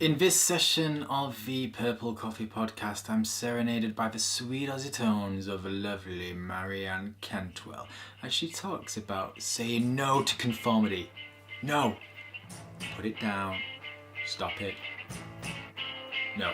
In this session of the Purple Coffee Podcast, I'm serenaded by the sweet Aussie tones of the lovely Marianne Cantwell as she talks about saying no to conformity. No. Put it down. Stop it. No.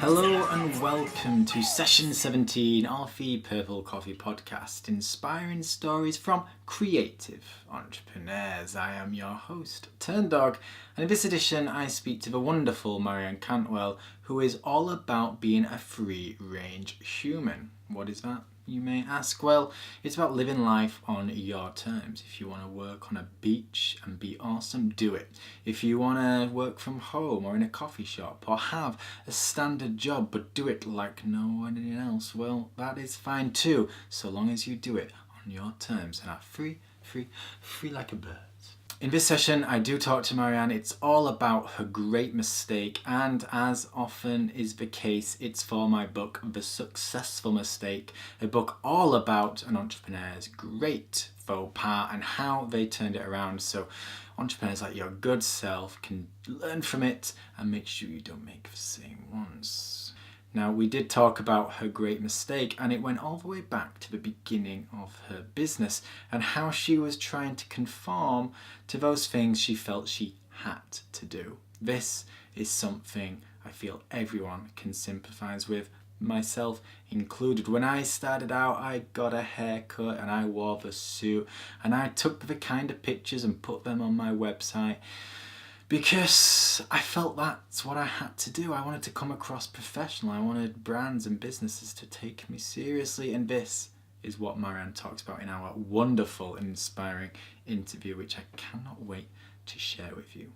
Hello and welcome to session 17 of the Purple Coffee Podcast, inspiring stories from creative entrepreneurs. I am your host, Turn Dog, and in this edition I speak to the wonderful Marianne Cantwell, who is all about being a free-range human. What is that, you may ask? Well, it's about living life on your terms. If you want to work on a beach and be awesome, do it. If you want to work from home or in a coffee shop or have a standard job but do it like no one else, well, that is fine too, so long as you do it on your terms and are free like a bird. In this session, I do talk to Marianne. It's all about her great mistake, and as often is the case, it's for my book, The Successful Mistake, a book all about an entrepreneur's great faux pas and how they turned it around, so entrepreneurs like your good self can learn from it and make sure you don't make the same ones. Now, we did talk about her great mistake, and it went all the way back to the beginning of her business and how she was trying to conform to those things she felt she had to do. This is something I feel everyone can sympathise with, myself included. When I started out, I got a haircut and I wore the suit and I took the kind of pictures and put them on my website because I felt that's what I had to do. I wanted to come across professional. I wanted brands and businesses to take me seriously, and this is what Marianne talks about in our wonderful and inspiring interview, which I cannot wait to share with you.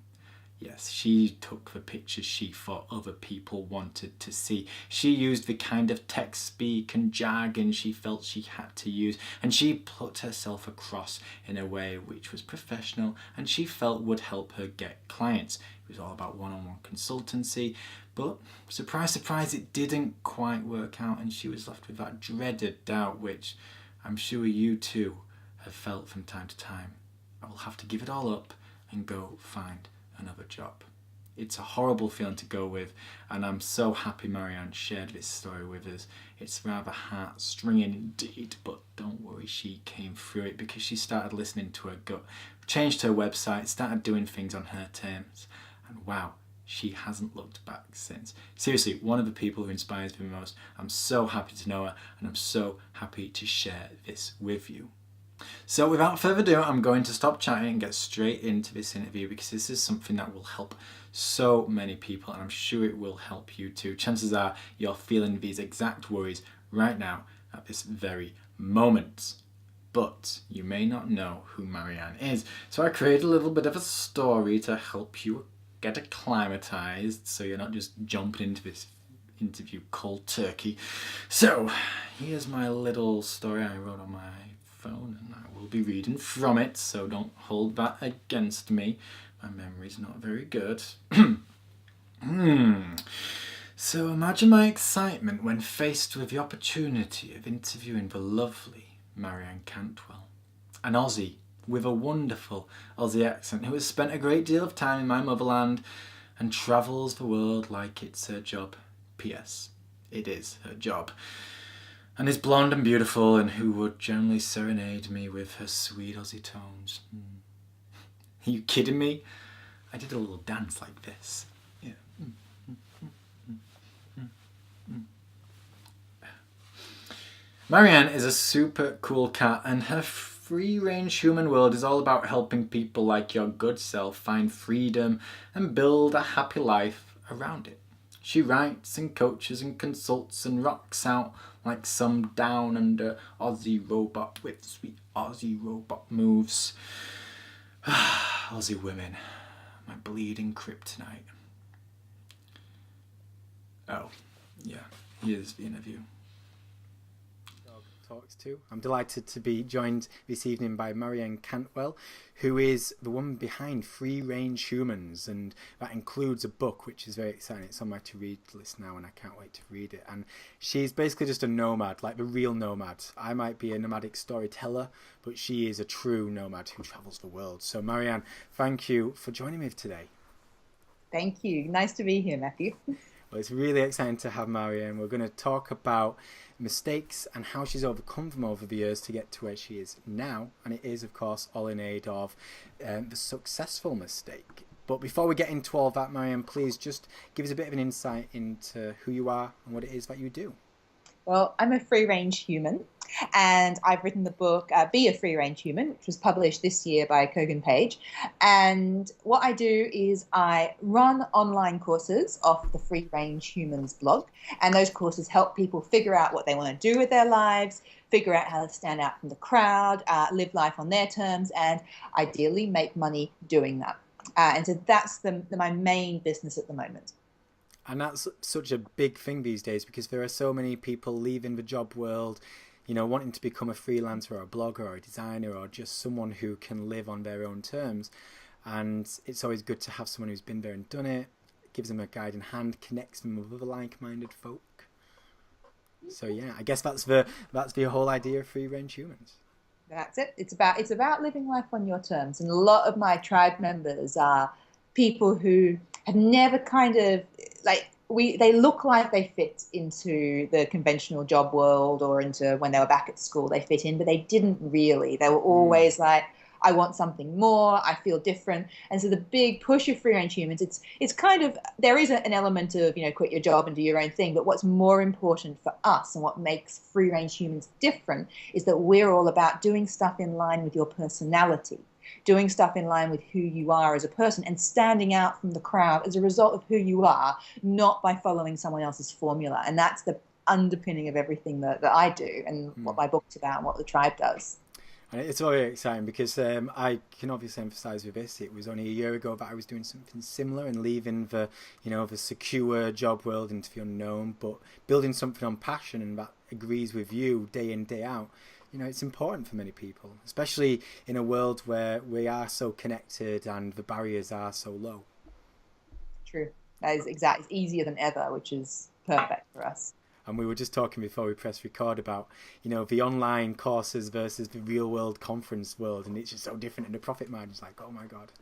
Yes, she took the pictures she thought other people wanted to see. She used the kind of text speak and jargon she felt she had to use, and she put herself across in a way which was professional and she felt would help her get clients. It was all about one-on-one consultancy, but surprise, surprise, it didn't quite work out, and she was left with that dreaded doubt, which I'm sure you too have felt from time to time. I will have to give it all up and go find another job. It's a horrible feeling to go with, and I'm so happy Marianne shared this story with us. It's rather heart-stringing indeed, but don't worry, she came through it because she started listening to her gut, changed her website, started doing things on her terms, and wow, she hasn't looked back since. Seriously, one of the people who inspires me the most. I'm so happy to know her, and I'm so happy to share this with you. So without further ado, I'm going to stop chatting and get straight into this interview because this is something that will help so many people, and I'm sure it will help you too. Chances are you're feeling these exact worries right now at this very moment. But you may not know who Marianne is. So I created a little bit of a story to help you get acclimatized so you're not just jumping into this interview cold turkey. So here's my little story I wrote on my phone, and I will be reading from it, so don't hold that against me. My memory's not very good. So imagine my excitement when faced with the opportunity of interviewing the lovely Marianne Cantwell, an Aussie with a wonderful Aussie accent who has spent a great deal of time in my motherland and travels the world like it's her job. P.S. It is her job. And is blonde and beautiful, and who would generally serenade me with her sweet Aussie tones. Are you kidding me? I did a little dance like this. Yeah. Marianne is a super cool cat, and her free-range human world is all about helping people like your good self find freedom and build a happy life around it. She writes and coaches and consults and rocks out like some down under Aussie robot with sweet Aussie robot moves. Aussie women, my bleeding kryptonite. Oh, yeah, here's the interview. talks to. I'm delighted to be joined this evening by Marianne Cantwell, who is the woman behind Free Range Humans, and that includes a book which is very exciting. It's on my to-read list now and I can't wait to read it. And she's basically just a nomad, like the real nomad. I might be a nomadic storyteller, but she is a true nomad who travels the world. So Marianne, thank you for joining me today. Thank you. Nice to be here, Matthew. Well, it's really exciting to have Marianne. We're going to talk about mistakes and how she's overcome them over the years to get to where she is now. And it is, of course, all in aid of the successful mistake. But before we get into all of that, Marianne, please just give us a bit of an insight into who you are and what it is that you do. Well, I'm a free-range human, and I've written the book Be a Free-Range Human, which was published this year by Kogan Page. And what I do is I run online courses off the Free Range Humans blog, and those courses help people figure out what they want to do with their lives, figure out how to stand out from the crowd, live life on their terms, and ideally make money doing that. And so that's my main business at the moment. And that's such a big thing these days because there are so many people leaving the job world, you know, wanting to become a freelancer or a blogger or a designer or just someone who can live on their own terms. And it's always good to have someone who's been there and done it, gives them a guiding hand, connects them with other like-minded folk. So yeah, I guess that's the whole idea of Free Range Humans. That's it. It's about living life on your terms. And a lot of my tribe members are people who have never kind of they look like they fit into the conventional job world or into when they were back at school they fit in, but they didn't really. They were always like, I want something more, I feel different. And so the big push of Free Range Humans, it's kind of, there is an element of, you know, quit your job and do your own thing, but what's more important for us and what makes Free Range Humans different is that we're all about doing stuff in line with your personality, doing stuff in line with who you are as a person and standing out from the crowd as a result of who you are, not by following someone else's formula. And that's the underpinning of everything that I do and what my book's about and what the tribe does. And it's very exciting because I can obviously emphasise with this, it was only a year ago that I was doing something similar and leaving the secure job world into the unknown, but building something on passion and that agrees with you day in, day out. You know, it's important for many people, especially in a world where we are so connected and the barriers are so low. True. That is exactly. It's easier than ever, which is perfect for us. And we were just talking before we pressed record about, you know, the online courses versus the real world conference world. And it's just so different. And the profit margin's like, oh my God.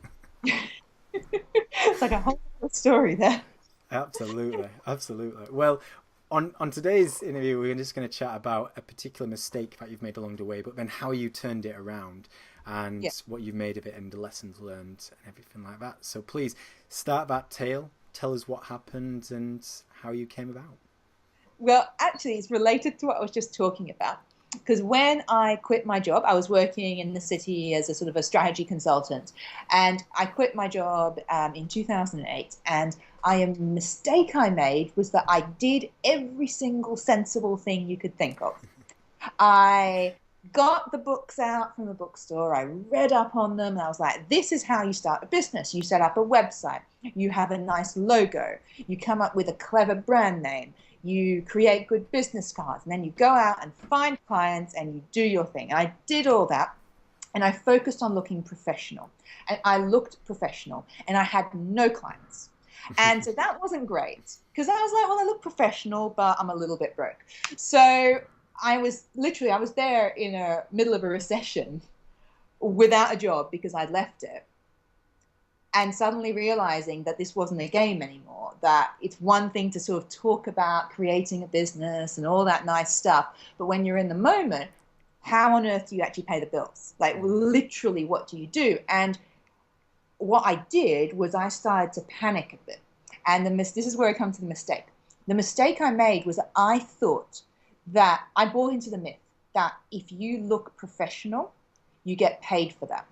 It's like a whole story there. Absolutely. Absolutely. Well, on today's interview, we're just going to chat about a particular mistake that you've made along the way, but then how you turned it around and what you've made of it and the lessons learned and everything like that. So please start that tale. Tell us what happened and how you came about. Well, actually, it's related to what I was just talking about. Because when I quit my job, I was working in the city as a sort of a strategy consultant. And I quit my job in 2008. And a mistake I made was that I did every single sensible thing you could think of. I got the books out from the bookstore. I read up on them. And I was like, this is how you start a business. You set up a website. You have a nice logo. You come up with a clever brand name. You create good business cards, and then you go out and find clients and you do your thing. And I did all that, and I focused on looking professional. And I looked professional, and I had no clients. And so that wasn't great, because I was like, well, I look professional, but I'm a little bit broke. So I was there in the middle of a recession without a job because I'd left it. And suddenly realizing that this wasn't a game anymore, that it's one thing to sort of talk about creating a business and all that nice stuff. But when you're in the moment, how on earth do you actually pay the bills? Like literally, what do you do? And what I did was I started to panic a bit. And this is where I come to the mistake. The mistake I made was that I thought that I bought into the myth that if you look professional, you get paid for that.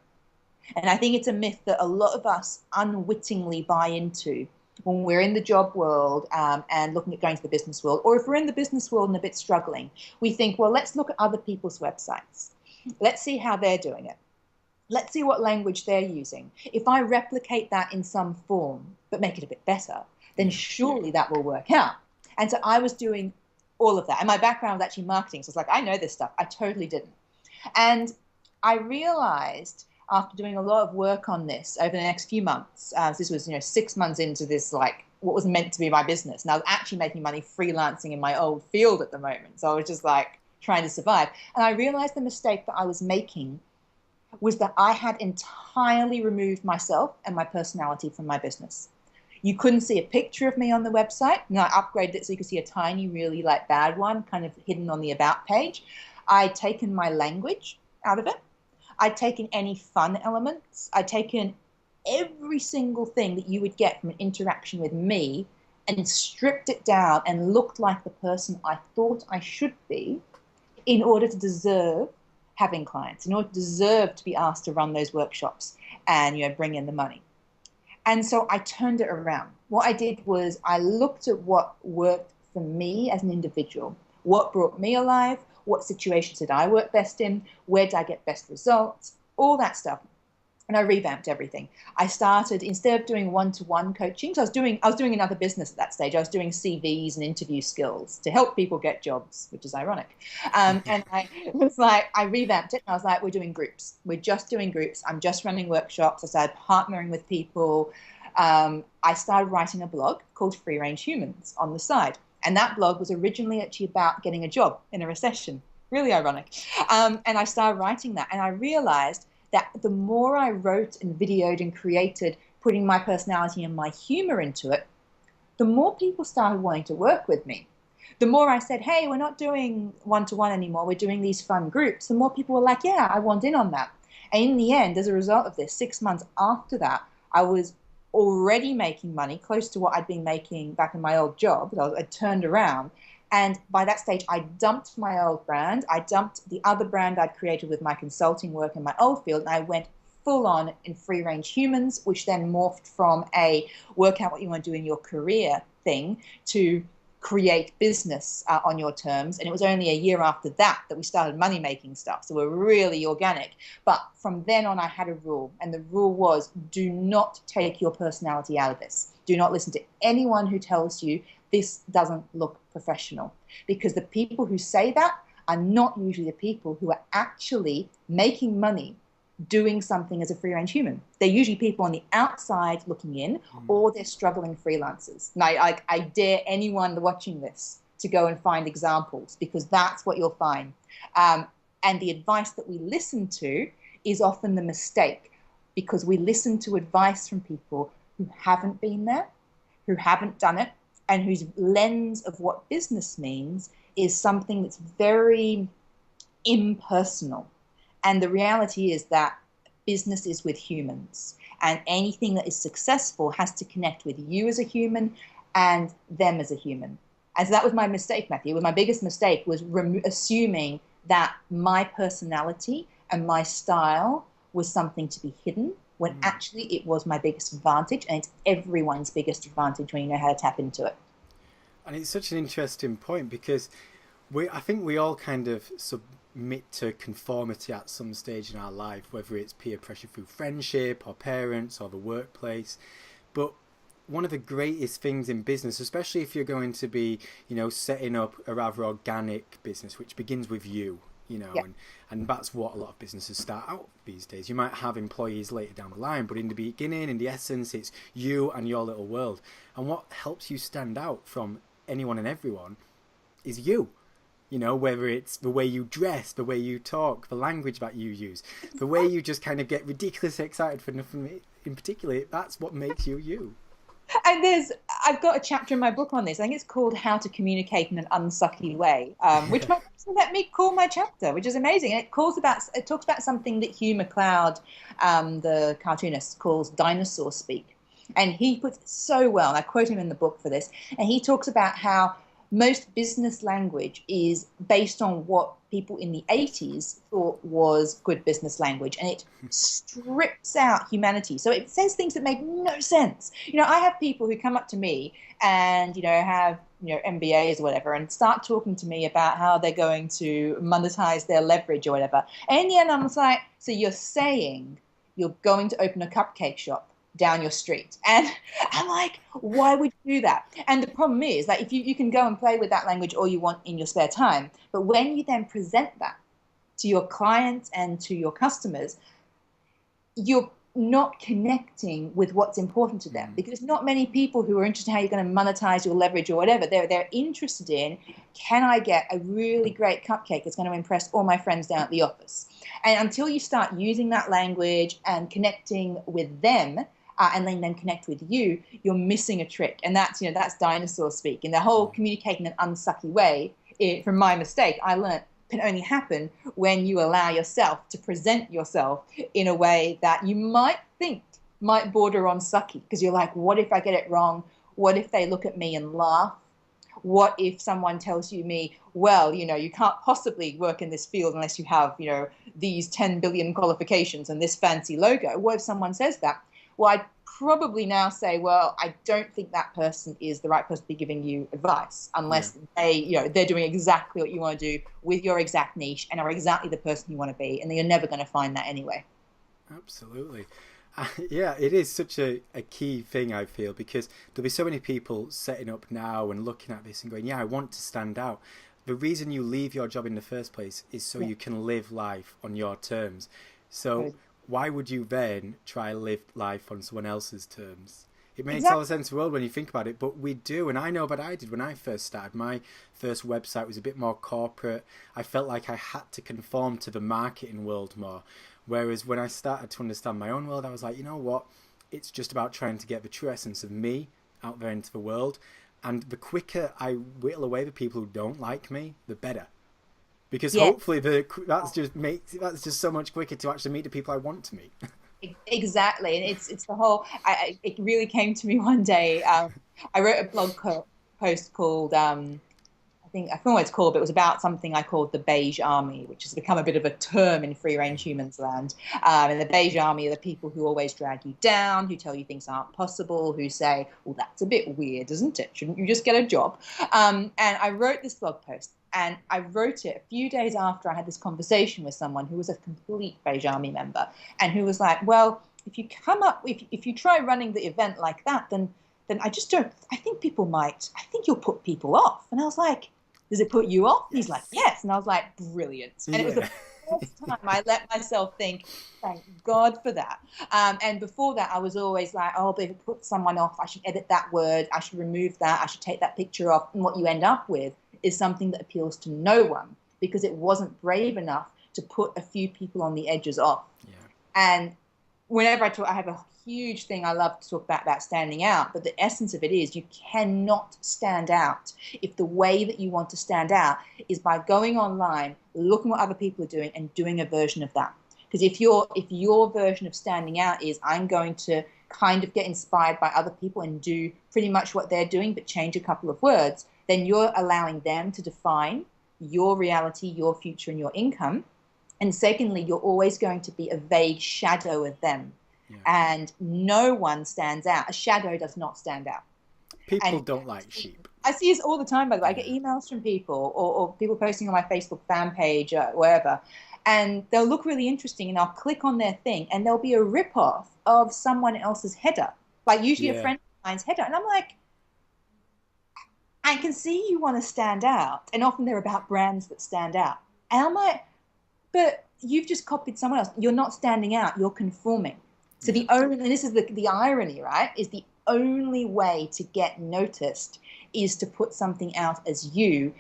And I think it's a myth that a lot of us unwittingly buy into when we're in the job world and looking at going to the business world, or if we're in the business world and a bit struggling, we think, well, let's look at other people's websites. Let's see how they're doing it. Let's see what language they're using. If I replicate that in some form, but make it a bit better, then surely that will work out. And so I was doing all of that. And my background was actually marketing. So it's like, I know this stuff. I totally didn't. And I realized after doing a lot of work on this over the next few months, this was, 6 months into this, like what was meant to be my business. And I was actually making money freelancing in my old field at the moment. So I was just like trying to survive. And I realized the mistake that I was making was that I had entirely removed myself and my personality from my business. You couldn't see a picture of me on the website. And I upgraded it so you could see a tiny, really like bad one kind of hidden on the about page. I'd taken my language out of it. I'd taken any fun elements. I'd taken every single thing that you would get from an interaction with me and stripped it down and looked like the person I thought I should be in order to deserve having clients, in order to deserve to be asked to run those workshops and bring in the money. And so I turned it around. What I did was I looked at what worked for me as an individual, what brought me alive, what situations did I work best in, where did I get best results, all that stuff. And I revamped everything. I started, instead of doing one-to-one coaching, so I was doing another business at that stage. I was doing CVs and interview skills to help people get jobs, which is ironic. And I revamped it. And I was like, we're doing groups. We're just doing groups. I'm just running workshops. I started partnering with people. I started writing a blog called Free Range Humans on the side. And that blog was originally actually about getting a job in a recession. Really ironic. And I started writing that. And I realized that the more I wrote and videoed and created, putting my personality and my humor into it, the more people started wanting to work with me. The more I said, hey, we're not doing one-to-one anymore, we're doing these fun groups, the more people were like, yeah, I want in on that. And in the end, as a result of this, 6 months after that, I was already making money, close to what I'd been making back in my old job. I'd turned around. And by that stage, I dumped my old brand. I dumped the other brand I'd created with my consulting work in my old field. And I went full on in Free Range Humans, which then morphed from a work out what you want to do in your career thing to create business on your terms. And it was only a year after that that we started money making stuff. So we're really organic. But from then on, I had a rule. And the rule was, do not take your personality out of this. Do not listen to anyone who tells you this doesn't look professional, because the people who say that are not usually the people who are actually making money doing something as a free range human. They're usually people on the outside looking in, or they're struggling freelancers. And I dare anyone watching this to go and find examples, because that's what you'll find. And the advice that we listen to is often the mistake, because we listen to advice from people who haven't been there, who haven't done it, and whose lens of what business means is something that's very impersonal. And the reality is that business is with humans, and anything that is successful has to connect with you as a human and them as a human. And so that was my mistake, Matthew. My biggest mistake was assuming that my personality and my style was something to be hidden, when actually it was my biggest advantage, and it's everyone's biggest advantage when you know how to tap into it. And it's such an interesting point, because I think we all kind of submit to conformity at some stage in our life, whether it's peer pressure through friendship or parents or the workplace. But one of the greatest things in business, especially if you're going to be, setting up a rather organic business, which begins with you, Yeah. and that's what a lot of businesses start out these days. You might have employees later down the line, but in the beginning, in the essence, it's you and your little world. And what helps you stand out from anyone and everyone is you. Whether it's the way you dress, the way you talk, the language that you use, the way you just kind of get ridiculously excited for nothing in particular, that's what makes you you. And I've got a chapter in my book on this. I think it's called How to Communicate in an Unsucky Way, which my person let me call my chapter, which is amazing. And it talks about something that Hugh MacLeod, the cartoonist, calls dinosaur speak. And he puts it so well, and I quote him in the book for this, and he talks about how most business language is based on what people in the 80s thought was good business language, and it strips out humanity. So it says things that make no sense. I have people who come up to me and, have, MBAs or whatever, and start talking to me about how they're going to monetize their leverage or whatever. And in the end, I'm like, so you're saying you're going to open a cupcake shop down your street. And I'm like, why would you do that? And the problem is that if you can go and play with that language all you want in your spare time, but when you then present that to your clients and to your customers, you're not connecting with what's important to them, because not many people who are interested in how you're going to monetize your leverage or whatever, they're interested in, can I get a really great cupcake that's going to impress all my friends down at the office? And until you start using that language and connecting with them, and letting them connect with you, you're missing a trick. And that's dinosaur speak. And the whole communicating in an unsucky way, from my mistake, I learned can only happen when you allow yourself to present yourself in a way that you might think might border on sucky, because you're like, what if I get it wrong? What if they look at me and laugh? What if someone tells me, well, you can't possibly work in this field unless you have, these 10 billion qualifications and this fancy logo? What if someone says that? Well, I'd probably now say, well, I don't think that person is the right person to be giving you advice, unless they're doing exactly what you want to do with your exact niche and are exactly the person you want to be, and you're never going to find that anyway. Absolutely. Yeah, it is such a key thing, I feel, because there'll be so many people setting up now and looking at this and going, yeah, I want to stand out. The reason you leave your job in the first place is so you can live life on your terms. So why would you then try live life on someone else's terms? It makes all the sense in the world when you think about it, but we do. And I know what I did when I first started. My first website was a bit more corporate. I felt like I had to conform to the marketing world more. Whereas when I started to understand my own world, I was like, you know what? It's just about trying to get the true essence of me out there into the world. And the quicker I whittle away the people who don't like me, the better. Because hopefully that's just so much quicker to actually meet the people I want to meet. Exactly. And it's the whole, it really came to me one day. I wrote a blog post called, I forget what it's called, but it was about something I called the beige army, which has become a bit of a term in free range humans land. And the beige army are the people who always drag you down, who tell you things aren't possible, who say, well, that's a bit weird, isn't it? Shouldn't you just get a job? And I wrote this blog post, and I wrote it a few days after I had this conversation with someone who was a complete beige army member, and who was like, well, if you try running the event like that, then I think you'll put people off. And I was like, does it put you off? Yes. He's like, yes. And I was like, brilliant. And it was the first time I let myself think, thank God for that. And before that, I was always like, oh, but if it puts someone off, I should edit that word. I should remove that. I should take that picture off. And what you end up with is something that appeals to no one, because it wasn't brave enough to put a few people on the edges off. Yeah. And whenever I talk, I have a huge thing I love to talk about standing out, but the essence of it is you cannot stand out if the way that you want to stand out is by going online, looking what other people are doing, and doing a version of that. Because if your version of standing out is, I'm going to kind of get inspired by other people and do pretty much what they're doing but change a couple of words, then you're allowing them to define your reality, your future, and your income. And secondly, you're always going to be a vague shadow of them. Yeah. And no one stands out. A shadow does not stand out. People don't like sheep. I see this all the time, by the way. I get emails from people or people posting on my Facebook fan page or wherever, and they'll look really interesting, and I'll click on their thing, and there'll be a rip-off of someone else's header, like usually a friend of mine's header. And I'm like, I can see you want to stand out, and often they're about brands that stand out. And I'm like, but you've just copied someone else. You're not standing out. You're conforming. So and this is the irony, right, is the only way to get noticed is to put something out as you,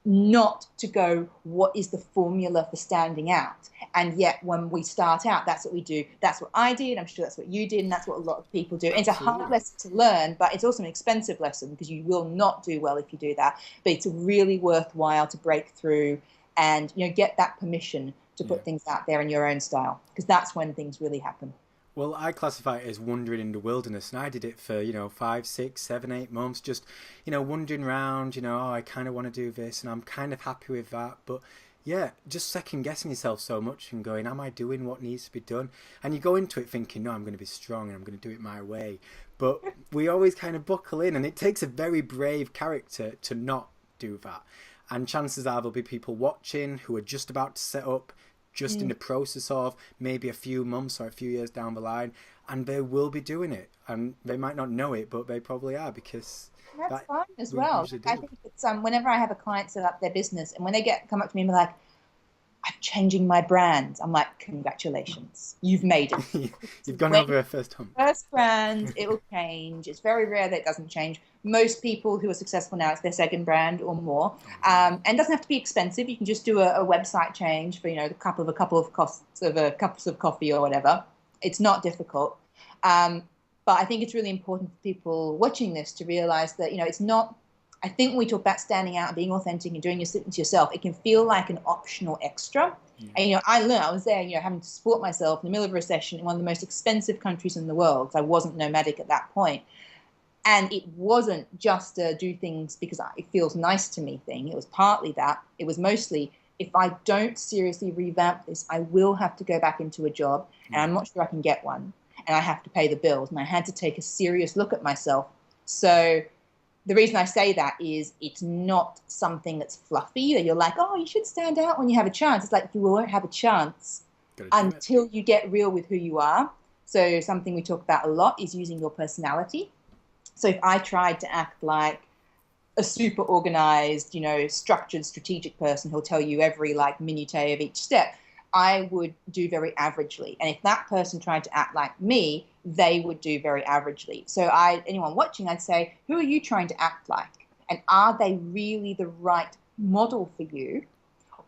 not to go, what is the formula for standing out? And yet when we start out, that's what we do. That's what I did. I'm sure that's what you did. And that's what a lot of people do. And it's a hard lesson to learn, but it's also an expensive lesson, because you will not do well if you do that. But it's really worthwhile to break through and get that permission to put things out there in your own style, because that's when things really happen. Well, I classify it as wandering in the wilderness, and I did it for 5, 6, 7, 8 months, just wandering around. Oh, I kind of want to do this, and I'm kind of happy with that, but just second guessing yourself so much and going, am I doing what needs to be done? And you go into it thinking, no, I'm going to be strong and I'm going to do it my way, but we always kind of buckle in, and it takes a very brave character to not do that. And chances are there'll be people watching who are just about to set up, just in the process of maybe a few months or a few years down the line, and they will be doing it, and they might not know it, but they probably are, because That's fine as we well. usually I do. think it's whenever I have a client set up their business, and when they come up to me and be like, "I'm changing my brand," I'm like, "Congratulations, you've made it." You've gone When over a first hump. first brand, it will change. It's very rare that it doesn't change. Most people who are successful now, it's their second brand or more. And it doesn't have to be expensive. You can just do a website change for, a couple of costs of cups of coffee or whatever. It's not difficult. But I think it's really important for people watching this to realize that, it's not, I think when we talk about standing out and being authentic and doing your yourself, it can feel like an optional extra. Yeah. And, I learned, I was there, having to support myself in the middle of a recession in one of the most expensive countries in the world. I wasn't nomadic at that point. And it wasn't just a do things because it feels nice to me thing. It was partly that. It was mostly, if I don't seriously revamp this, I will have to go back into a job, and I'm not sure I can get one. And I have to pay the bills. And I had to take a serious look at myself. So the reason I say that is it's not something that's fluffy that you're like, oh, you should stand out when you have a chance. It's like you won't have a chance until you get real with who you are. So something we talk about a lot is using your personality. So if I tried to act like a super organized, structured, strategic person who'll tell you every minutiae of each step, I would do very averagely. And if that person tried to act like me, they would do very averagely. So anyone watching, I'd say, who are you trying to act like? And are they really the right model for you?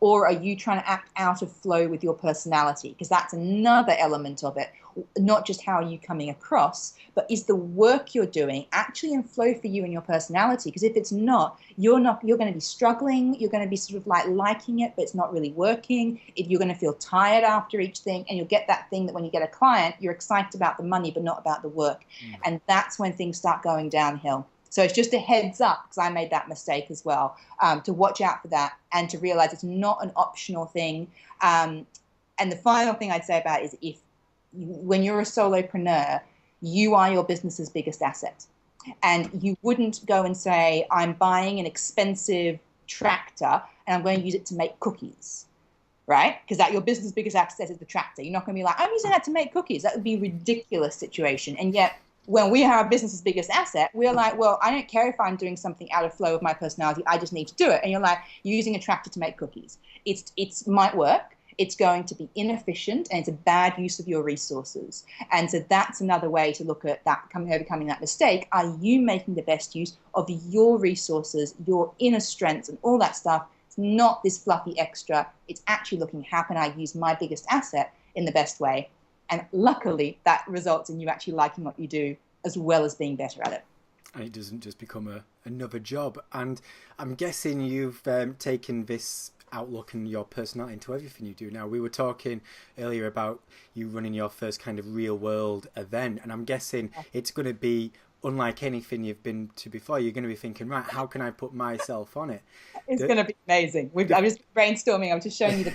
Or are you trying to act out of flow with your personality? Because that's another element of it. Not just how are you coming across, but is the work you're doing actually in flow for you and your personality? Because if it's not, you're going to be struggling. You're going to be sort of liking it, but it's not really working. If you're going to feel tired after each thing, and you'll get that thing that when you get a client, you're excited about the money, but not about the work. And that's when things start going downhill. So it's just a heads up, because I made that mistake as well, to watch out for that and to realize it's not an optional thing. And the final thing I'd say about it is when you're a solopreneur, you are your business's biggest asset. And you wouldn't go and say, I'm buying an expensive tractor and I'm going to use it to make cookies, right? Because that your business's biggest asset is the tractor. You're not going to be like, I'm using that to make cookies. That would be a ridiculous situation. And yet, when we are our business's biggest asset, we're like, well, I don't care if I'm doing something out of flow of my personality. I just need to do it. And you're like, you're using a tractor to make cookies. It might work. It's going to be inefficient, and it's a bad use of your resources. And so that's another way to look at that, overcoming that mistake. Are you making the best use of your resources, your inner strengths, and all that stuff? It's not this fluffy extra. It's actually looking, how can I use my biggest asset in the best way? And luckily, that results in you actually liking what you do as well as being better at it. And it doesn't just become another job. And I'm guessing you've taken this outlook and your personality into everything you do now. We were talking earlier about you running your first kind of real world event, and I'm guessing it's going to be unlike anything you've been to before. You're going to be thinking, right, how can I put myself on it? It's going to be amazing. I'm just brainstorming. I'm just showing you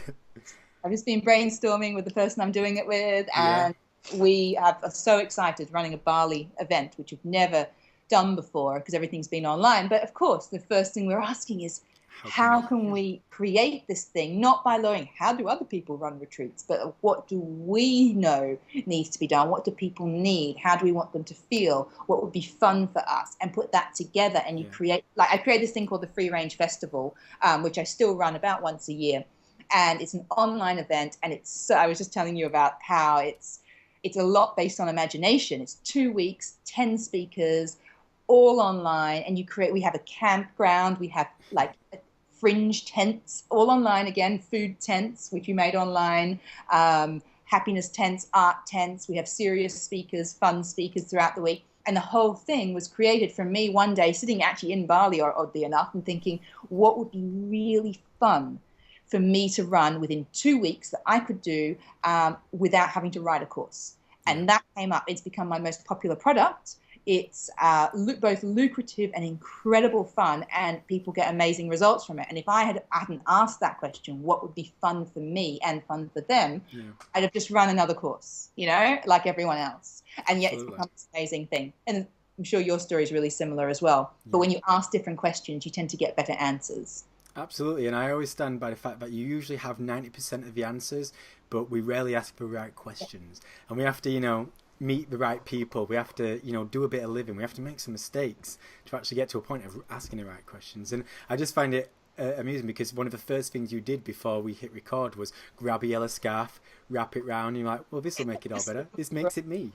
I've just been brainstorming with the person I'm doing it with, and we are so excited running a Bali event, which we've never done before because everything's been online. But of course, the first thing we're asking is, how can we create this thing, not by learning how do other people run retreats, but what do we know needs to be done? What do people need? How do we want them to feel? What would be fun for us? And put that together, and you create, I create this thing called the Free Range Festival, which I still run about once a year. And it's an online event, and I was just telling you about how it's a lot based on imagination. It's 2 weeks, 10 speakers, all online, and we have a campground, we have fringe tents, all online again, food tents, which we made online, happiness tents, art tents. We have serious speakers, fun speakers throughout the week. And the whole thing was created from me one day sitting actually in Bali, or oddly enough, and thinking, what would be really fun for me to run within 2 weeks that I could do without having to write a course. And that came up. It's become my most popular product. It's both lucrative and incredible fun, and people get amazing results from it. And if I hadn't asked that question, what would be fun for me and fun for them, I'd have just run another course, like everyone else. And yet It's become this amazing thing. And I'm sure your story is really similar as well. But when you ask different questions, you tend to get better answers. Absolutely, and I always stand by the fact that you usually have 90% of the answers, but we rarely ask the right questions. And we have to, meet the right people. We have to, do a bit of living. We have to make some mistakes to actually get to a point of asking the right questions. And I just find it amusing because one of the first things you did before we hit record was grab a yellow scarf, wrap it round, and you're like, well, this will make it all better. This makes it me.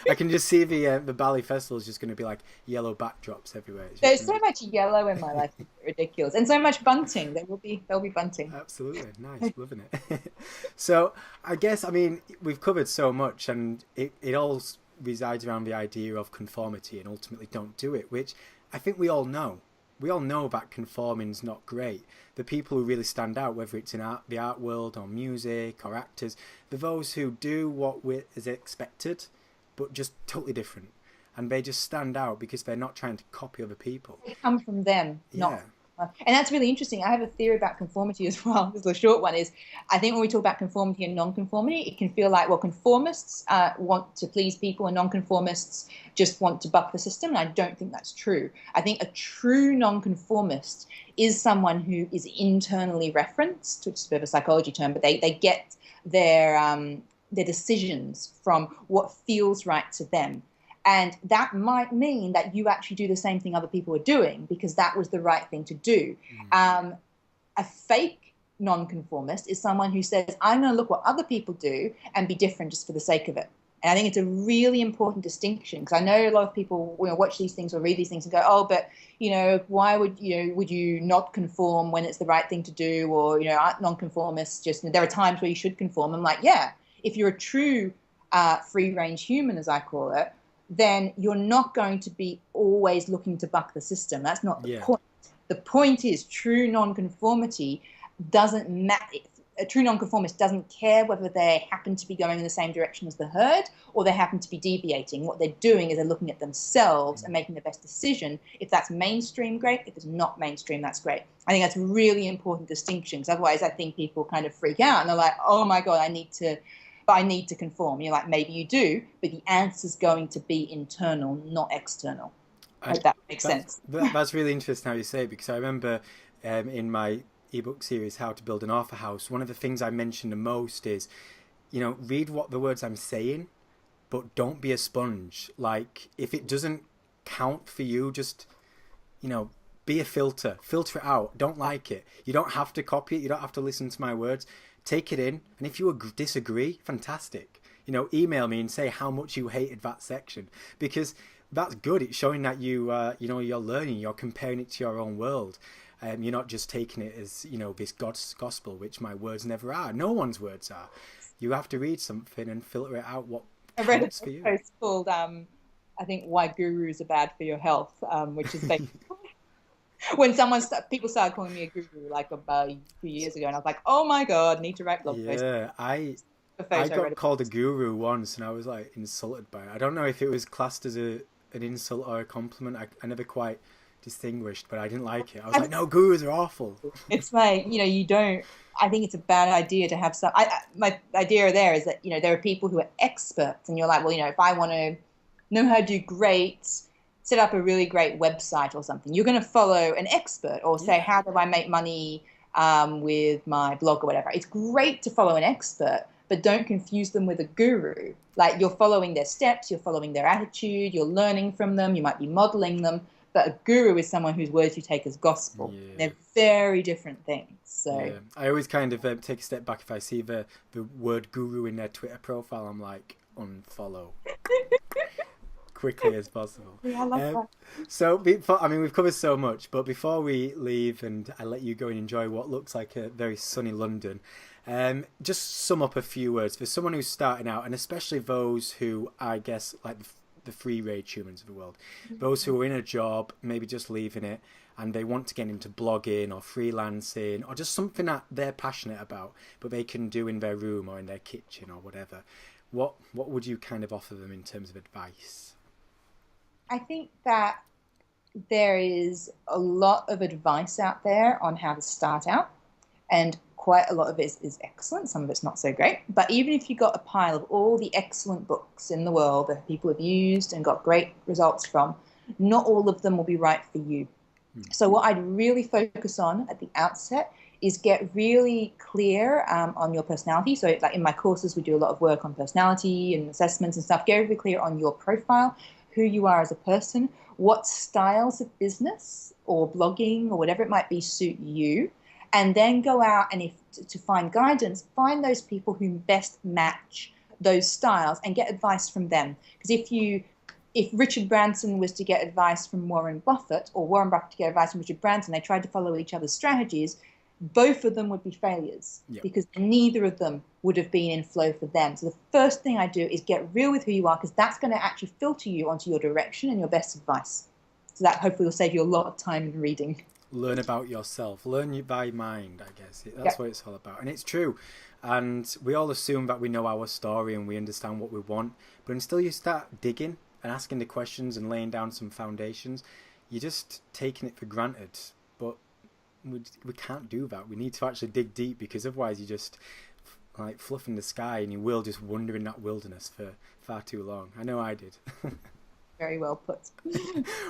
I can just see the Bali festival is just going to be like yellow backdrops everywhere. There's so much yellow in my life, it's ridiculous, and so much bunting. There'll be bunting. Absolutely, nice, loving it. So I guess we've covered so much, and it all resides around the idea of conformity and ultimately don't do it, which I think we all know. We all know that conforming's not great. The people who really stand out, whether it's in the art world or music or actors, they're those who do what is expected, but just totally different. And they just stand out because they're not trying to copy other people. They come from them, not. Yeah. And that's really interesting. I have a theory about conformity as well. This is a short one. Is I think when we talk about conformity and non-conformity, it can feel like, well, conformists want to please people and non-conformists just want to buck the system. And I don't think that's true. I think a true non-conformist is someone who is internally referenced, which is a bit of a psychology term, but they get their decisions from what feels right to them. And that might mean that you actually do the same thing other people are doing because that was the right thing to do. A fake nonconformist is someone who says, I'm going to look what other people do and be different just for the sake of it. And I think it's a really important distinction because I know a lot of people watch these things or read these things and go, oh, but, why would you not conform when it's the right thing to do? Or, aren't nonconformists just, there are times where you should conform. I'm like, yeah, if you're a true free-range human, as I call it, then you're not going to be always looking to buck the system. That's not the point. The point is true nonconformity doesn't matter. A true nonconformist doesn't care whether they happen to be going in the same direction as the herd or they happen to be deviating. What they're doing is they're looking at themselves and making the best decision. If that's mainstream, great. If it's not mainstream, that's great. I think that's a really important distinction because otherwise I think people kind of freak out and they're like, oh my God, I need to conform. You're like, maybe you do, but the answer's going to be internal, not external. I hope that makes sense. That's really interesting how you say it because I remember in my ebook series, How to Build an Author House, one of the things I mention the most is, read what the words I'm saying, but don't be a sponge. Like, if it doesn't count for you, just, be a filter it out. Don't like it. You don't have to copy it. You don't have to listen to my words. Take it in, and if you disagree, fantastic. Email me and say how much you hated that section because that's good. It's showing that you're learning. You're comparing it to your own world. You're not just taking it as this God's gospel, which my words never are. No one's words are. You have to read something and filter it out. What I read for you? A post called I think Why Gurus Are Bad for Your Health, which is basically. When people started calling me a guru like about a few years ago, and I was like, "Oh my God, need to write blog posts." Yeah, I got called a guru once, and I was like insulted by it. I don't know if it was classed as an insult or a compliment. I never quite distinguished, but I didn't like it. I was like, "No, gurus are awful." It's like you don't. I think it's a bad idea to have some. My idea there is that there are people who are experts, and you're like, well, if I want to know how to do great. Set up a really great website or something. You're going to follow an expert or say, how do I make money with my blog or whatever. It's great to follow an expert, but don't confuse them with a guru. Like you're following their steps, you're following their attitude, you're learning from them, you might be modeling them. But a guru is someone whose words you take as gospel. Yeah. They're very different things. So yeah. I always kind of take a step back if I see the word guru in their Twitter profile. I'm like, unfollow. Quickly as possible. Yeah, I love that. So, we've covered so much, but before we leave and I let you go and enjoy what looks like a very sunny London, just sum up a few words for someone who's starting out, and especially those who, I guess, like the free-range humans of the world, those who are in a job, maybe just leaving it, and they want to get into blogging or freelancing or just something that they're passionate about, but they can do in their room or in their kitchen or whatever. What would you kind of offer them in terms of advice? I think that there is a lot of advice out there on how to start out, and quite a lot of it is excellent. Some of it's not so great. But even if you got a pile of all the excellent books in the world that people have used and got great results from, not all of them will be right for you. So what I'd really focus on at the outset is get really clear on your personality. So like in my courses, we do a lot of work on personality and assessments and stuff. Get really clear on your profile, who you are as a person, what styles of business or blogging or whatever it might be suit you. And then go out and if to find guidance, find those people who best match those styles and get advice from them. Because if Richard Branson was to get advice from Warren Buffett or Warren Buffett to get advice from Richard Branson, they tried to follow each other's strategies, both of them would be failures because neither of them would have been in flow for them. So the first thing I do is get real with who you are because that's going to actually filter you onto your direction and your best advice. So that hopefully will save you a lot of time in reading. Learn about yourself. Learn you by mind, I guess. That's what it's all about. And it's true. And we all assume that we know our story and we understand what we want. But until you start digging and asking the questions and laying down some foundations, you're just taking it for granted. But we can't do that. We need to actually dig deep because otherwise you're just like fluffing the sky and you will just wander in that wilderness for far too long. I know I did. Very well put.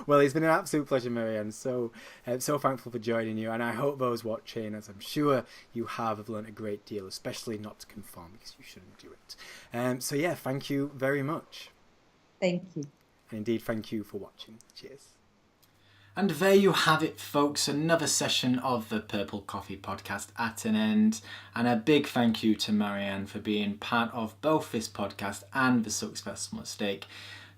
Well, it's been an absolute pleasure, Marianne. So thankful for joining you, and I hope those watching, as I'm sure you have learned a great deal, especially not to conform because you shouldn't do it. So yeah, thank you very much. Thank you. And indeed, thank you for watching. Cheers. And there you have it, folks, another session of the Purple Coffee podcast at an end. And a big thank you to Marianne for being part of both this podcast and the Successful Mistake.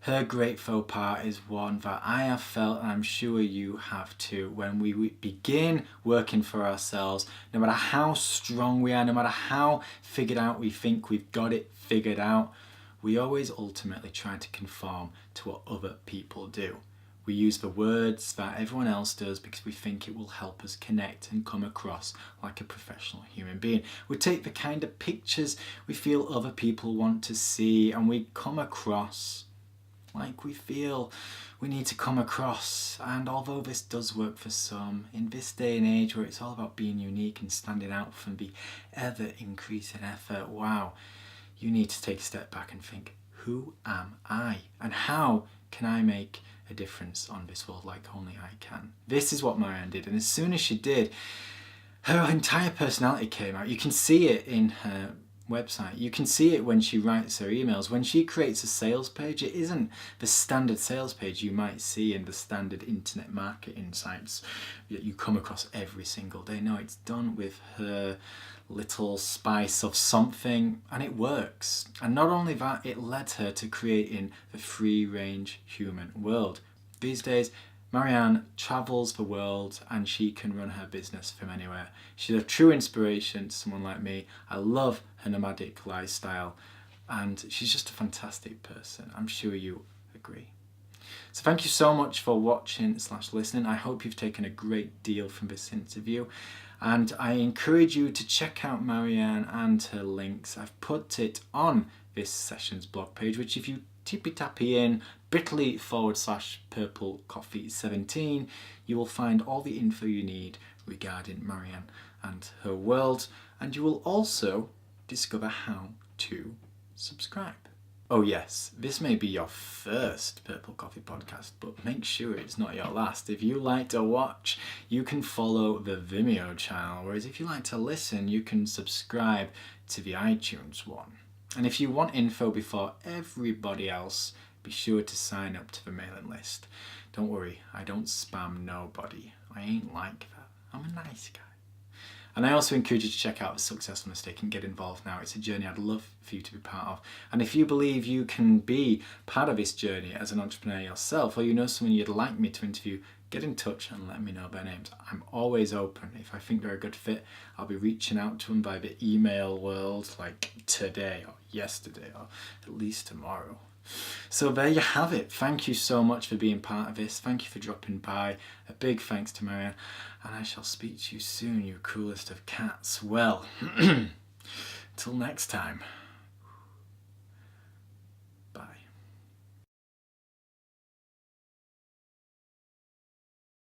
Her great faux pas is one that I have felt, and I'm sure you have too, when we begin working for ourselves, no matter how strong we are, no matter how figured out we think we've got it figured out, we always ultimately try to conform to what other people do. We use the words that everyone else does because we think it will help us connect and come across like a professional human being. We take the kind of pictures we feel other people want to see and we come across like we feel we need to come across. And although this does work for some, in this day and age where it's all about being unique and standing out from the ever increasing effort, wow, you need to take a step back and think, who am I? And how can I make a difference on this world like only I can? This is what Marianne did, and as soon as she did, her entire personality came out. You can see it in her website. You can see it when she writes her emails. When she creates a sales page, it isn't the standard sales page you might see in the standard internet marketing sites that you come across every single day. No, it's done with her little spice of something, and it works. And not only that, it led her to creating the free-range human world. These days, Marianne travels the world and she can run her business from anywhere. She's a true inspiration to someone like me. I love her nomadic lifestyle and she's just a fantastic person. I'm sure you agree. So thank you so much for watching / listening. I hope you've taken a great deal from this interview. And I encourage you to check out Marianne and her links. I've put it on this session's blog page, which if you tippy-tappy in bit.ly/purple coffee 17, you will find all the info you need regarding Marianne and her world, and you will also discover how to subscribe. Oh yes, this may be your first Purple Coffee podcast, but make sure it's not your last. If you like to watch, you can follow the Vimeo channel, whereas if you like to listen, you can subscribe to the iTunes one. And if you want info before everybody else, be sure to sign up to the mailing list. Don't worry, I don't spam nobody. I ain't like that. I'm a nice guy. And I also encourage you to check out The Successful Mistake and get involved now. It's a journey I'd love for you to be part of. And if you believe you can be part of this journey as an entrepreneur yourself, or you know someone you'd like me to interview, get in touch and let me know their names. I'm always open. If I think they're a good fit, I'll be reaching out to them by the email world, like today or yesterday or at least tomorrow. So there you have it. Thank you so much for being part of this. Thank you for dropping by. A big thanks to Marianne. And I shall speak to you soon, you coolest of cats. Well, till next time.